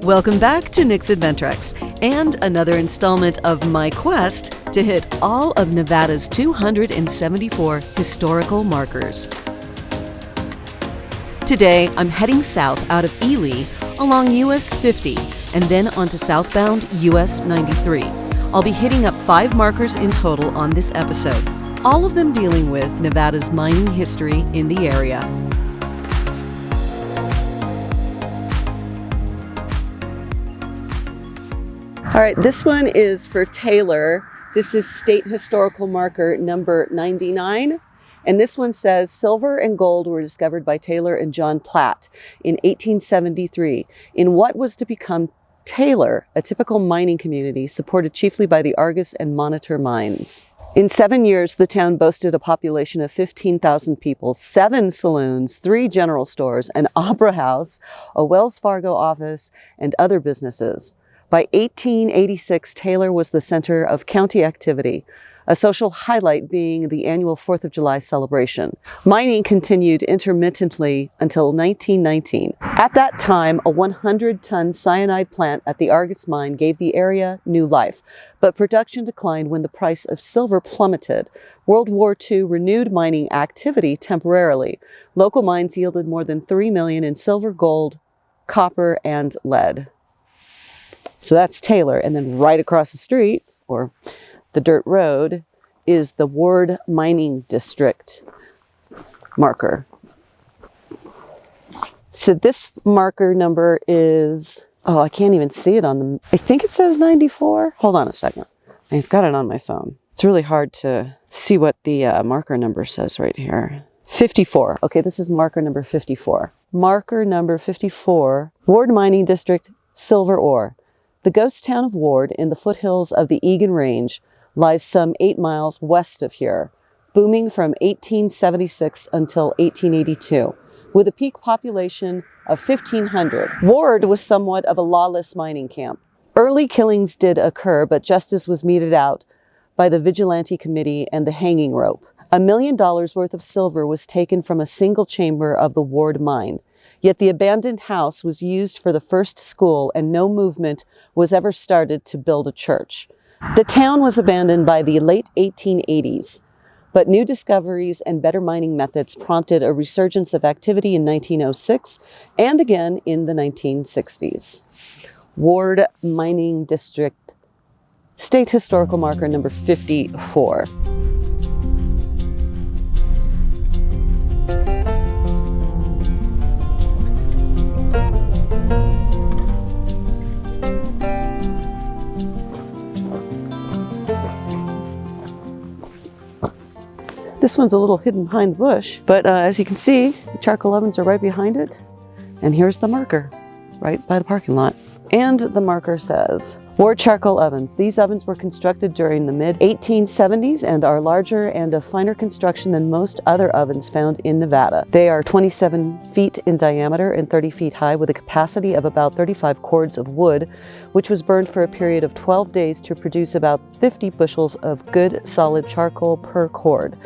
Welcome back to Nick's Adventrex, and another installment of my quest to hit all of Nevada's 274 historical markers. Today, I'm heading south out of Ely along US 50 and then onto southbound US 93. I'll be hitting up 5 markers in total on this episode, all of them dealing with Nevada's mining history in the area. All right, this one is for Taylor. This is state historical marker number 99. And this one says silver and gold were discovered by Taylor and John Platt in 1873 in what was to become Taylor, a typical mining community supported chiefly by the Argus and Monitor mines. In 7 years, the town boasted a population of 15,000 people, 7 saloons, 3 general stores, an opera house, a Wells Fargo office, and other businesses. By 1886, Taylor was the center of county activity, a social highlight being the annual 4th of July celebration. Mining continued intermittently until 1919. At that time, a 100-ton cyanide plant at the Argus mine gave the area new life, but production declined when the price of silver plummeted. World War II renewed mining activity temporarily. Local mines yielded more than $3 million in silver, gold, copper, and lead. So that's Taylor, and then right across the street, or the dirt road, is the Ward Mining District marker. So this marker number is, I can't even see it on the, I think it says 94. Hold on a second. I've got it on my phone. It's really hard to see what the marker number says right here. 54. Okay, this is marker number 54. Marker number 54, Ward Mining District, silver ore. The ghost town of Ward in the foothills of the Egan Range lies some 8 miles west of here, booming from 1876 until 1882, with a peak population of 1,500. Ward was somewhat of a lawless mining camp. Early killings did occur, but justice was meted out by the vigilante committee and the hanging rope. $1 million worth of silver was taken from a single chamber of the Ward mine. Yet the abandoned house was used for the first school, and no movement was ever started to build a church. The town was abandoned by the late 1880s, but new discoveries and better mining methods prompted a resurgence of activity in 1906 and again in the 1960s. Ward Mining District, State Historical Marker number 54. This one's a little hidden behind the bush, but as you can see, the charcoal ovens are right behind it. And here's the marker, right by the parking lot. And the marker says, Ward charcoal ovens. These ovens were constructed during the mid-1870s and are larger and of finer construction than most other ovens found in Nevada. They are 27 feet in diameter and 30 feet high, with a capacity of about 35 cords of wood, which was burned for a period of 12 days to produce about 50 bushels of good solid charcoal per cord.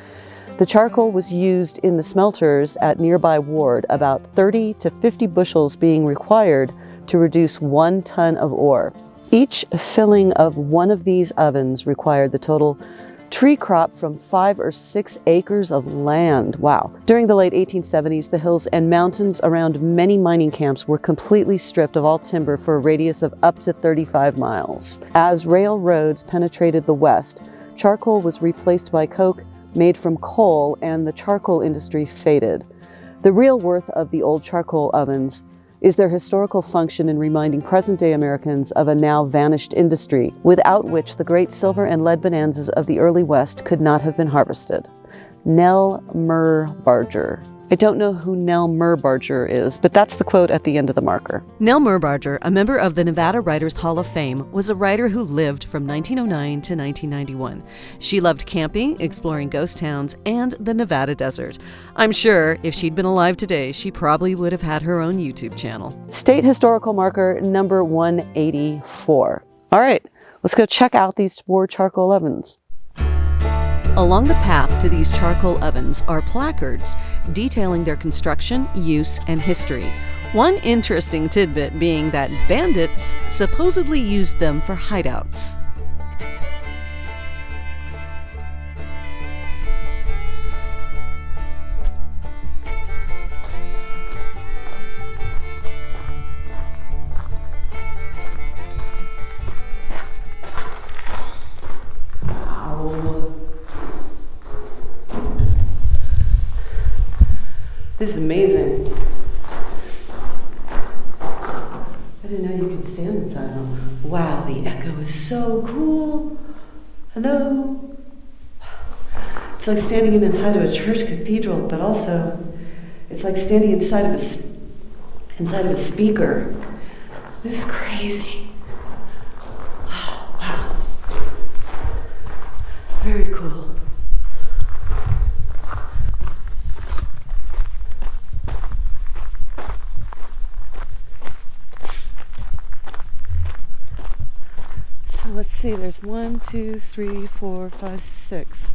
The charcoal was used in the smelters at nearby Ward, about 30 to 50 bushels being required to reduce 1 ton of ore. Each filling of one of these ovens required the total tree crop from 5 or 6 acres of land. Wow. During the late 1870s, the hills and mountains around many mining camps were completely stripped of all timber for a radius of up to 35 miles. As railroads penetrated the west, charcoal was replaced by coke made from coal, and the charcoal industry faded. The real worth of the old charcoal ovens is their historical function in reminding present-day Americans of a now vanished industry, without which the great silver and lead bonanzas of the early West could not have been harvested. Nell Merbarger. I don't know who Nell Merbarger is, but that's the quote at the end of the marker. Nell Merbarger, a member of the Nevada Writers Hall of Fame, was a writer who lived from 1909 to 1991. She loved camping, exploring ghost towns, and the Nevada desert. I'm sure if she'd been alive today, she probably would have had her own YouTube channel. State Historical Marker number 184. All right, let's go check out these Ward charcoal ovens. Along the path to these charcoal ovens are placards detailing their construction, use, and history. One interesting tidbit being that bandits supposedly used them for hideouts. This is amazing. I didn't know you could stand inside them. Wow, the echo is so cool. Hello. It's like standing inside of a church cathedral, but also it's like standing inside of a speaker. This is crazy. Oh, wow. Very cool. Let's see, there's 1, 2, 3, 4, 5, 6.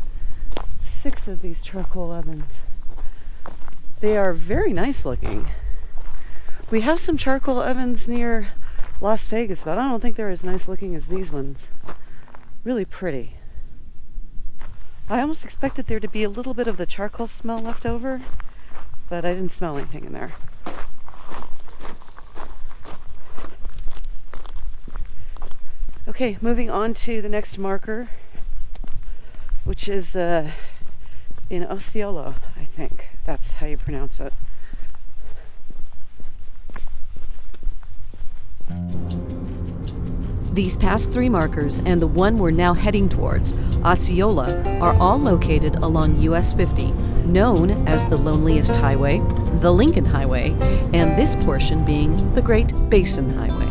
6 of these charcoal ovens. They are very nice looking. We have some charcoal ovens near Las Vegas, but I don't think they're as nice looking as these ones. Really pretty. I almost expected there to be a little bit of the charcoal smell left over, but I didn't smell anything in there. Okay, moving on to the next marker, which is in Osceola, I think. That's how you pronounce it. These past 3 markers and the one we're now heading towards, Osceola, are all located along US 50, known as the Loneliest Highway, the Lincoln Highway, and this portion being the Great Basin Highway.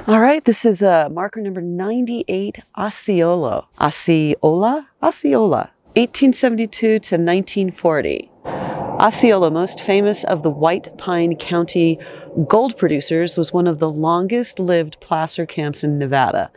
All right, this is marker number 98, Osceola. Osceola? Osceola, 1872 to 1940. Osceola, most famous of the White Pine County gold producers, was one of the longest-lived placer camps in Nevada.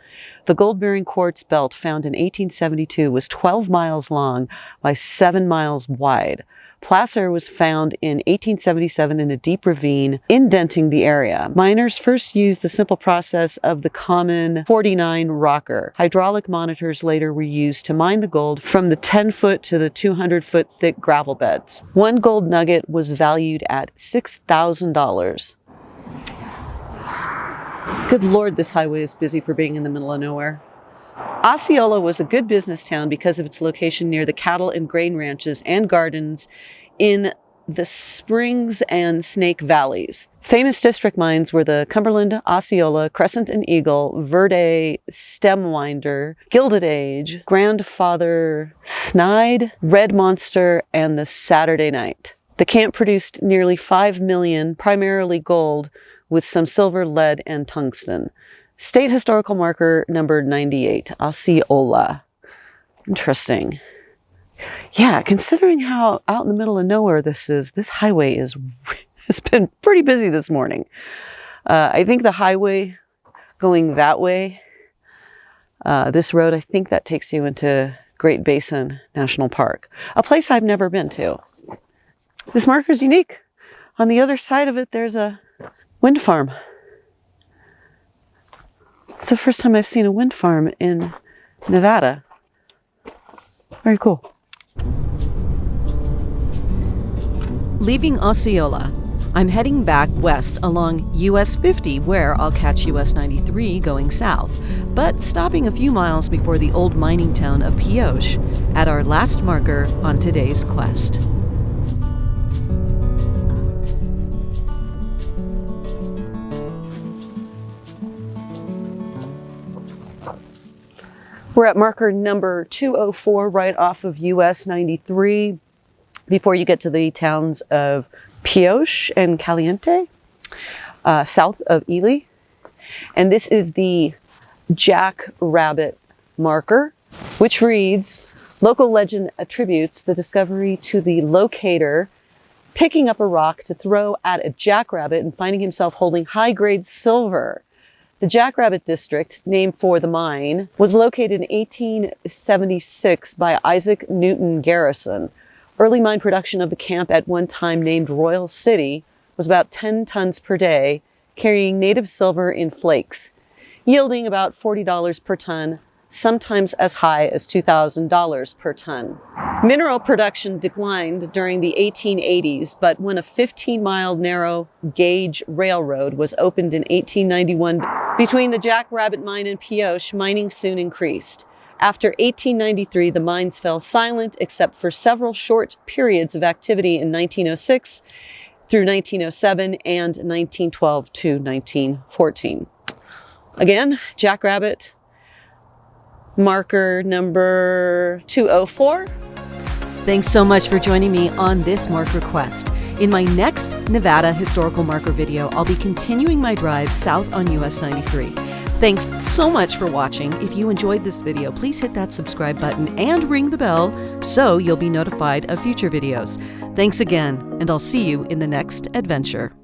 The gold-bearing quartz belt found in 1872 was 12 miles long by 7 miles wide. Placer was found in 1877 in a deep ravine indenting the area. Miners first used the simple process of the common 49 rocker. Hydraulic monitors later were used to mine the gold from the 10-foot to the 200-foot thick gravel beds. One gold nugget was valued at $6,000. Good Lord, this highway is busy for being in the middle of nowhere. Osceola was a good business town because of its location near the cattle and grain ranches and gardens in the Springs and Snake Valleys. Famous district mines were the Cumberland, Osceola, Crescent and Eagle, Verde, Stemwinder, Gilded Age, Grandfather Snide, Red Monster, and the Saturday Night. The camp produced nearly 5 million, primarily gold, with some silver, lead, and tungsten. State historical marker number 98, Osceola. Interesting. Yeah, considering how out in the middle of nowhere this is, this highway has been pretty busy this morning. I think the highway going that way, this road, I think that takes you into Great Basin National Park, a place I've never been to. This marker is unique. On the other side of it, there's a wind farm. It's the first time I've seen a wind farm in Nevada. Very cool. Leaving Osceola, I'm heading back west along US 50, where I'll catch US 93 going south, but stopping a few miles before the old mining town of Pioche at our last marker on today's quest. We're at marker number 204, right off of US 93, before you get to the towns of Pioche and Caliente, south of Ely. And this is the Jackrabbit marker, which reads, local legend attributes the discovery to the locator picking up a rock to throw at a jackrabbit and finding himself holding high-grade silver. The Jackrabbit district, named for the mine, was located in 1876 by Isaac Newton Garrison. Early mine production of the camp, at one time named Royal City, was about 10 tons per day, carrying native silver in flakes, yielding about $40 per ton, sometimes as high as $2,000 per ton. Mineral production declined during the 1880s, but when a 15-mile narrow gauge railroad was opened in 1891 between the Jackrabbit mine and Pioche, mining soon increased. After 1893, the mines fell silent except for several short periods of activity in 1906 through 1907 and 1912 to 1914. Again, Jackrabbit, marker number 204. Thanks so much for joining me on this marker quest. In my next Nevada historical marker video, I'll be continuing my drive south on US 93. Thanks so much for watching. If you enjoyed this video, please hit that subscribe button and ring the bell so you'll be notified of future videos. Thanks again, and I'll see you in the next adventure.